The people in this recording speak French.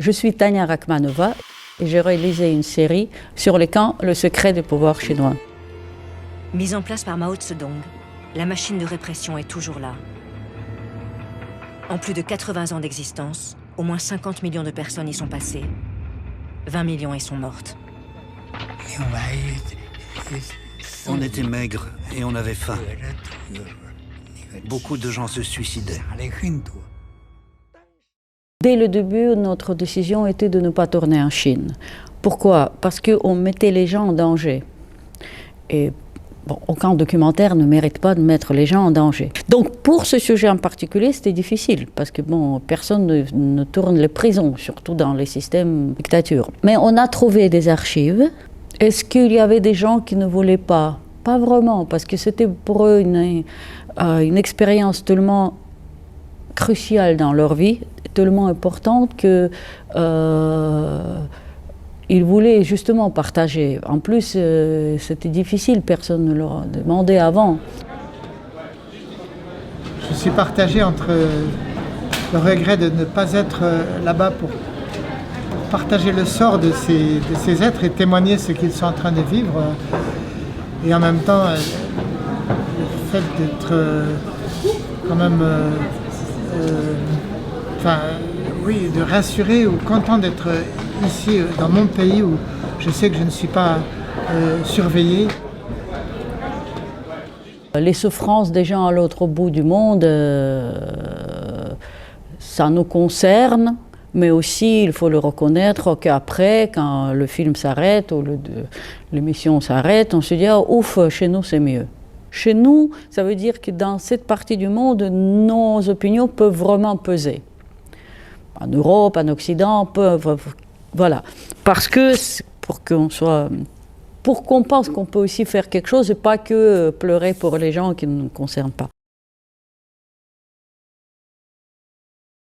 Je suis Tania Rachmanova et j'ai réalisé une série sur les camps, le secret du pouvoir chinois. Mise en place par Mao Zedong, la machine de répression est toujours là. En plus de 80 ans d'existence, au moins 50 millions de personnes y sont passées. 20 millions y sont mortes. On était maigres et on avait faim. Beaucoup de gens se suicidaient. Dès le début, notre décision était de ne pas tourner en Chine. Pourquoi? Parce qu'on mettait les gens en danger. Et bon, aucun documentaire ne mérite pas de mettre les gens en danger. Donc pour ce sujet en particulier, c'était difficile, parce que bon, personne ne tourne les prisons, surtout dans les systèmes dictatures. Mais on a trouvé des archives. Est-ce qu'il y avait des gens qui ne voulaient pas? Pas vraiment, parce que c'était pour eux une expérience tellement cruciale dans leur vie, tellement importante que ils voulaient justement partager. En plus, c'était difficile, personne ne leur demandait avant. Je suis partagé entre le regret de ne pas être là-bas pour partager le sort de ces êtres et témoigner ce qu'ils sont en train de vivre. Et en même temps, le fait d'être quand même... oui, de rassurer ou content d'être ici dans mon pays où je sais que je ne suis pas surveillé. Les souffrances des gens à l'autre bout du monde, ça nous concerne, mais aussi il faut le reconnaître qu'après, quand le film s'arrête ou l'émission s'arrête, on se dit ah, ouf, chez nous c'est mieux. Chez nous, ça veut dire que dans cette partie du monde, nos opinions peuvent vraiment peser. En Europe, en Occident, voilà. Parce que pour qu'on pense qu'on peut aussi faire quelque chose et pas que pleurer pour les gens qui ne nous concernent pas.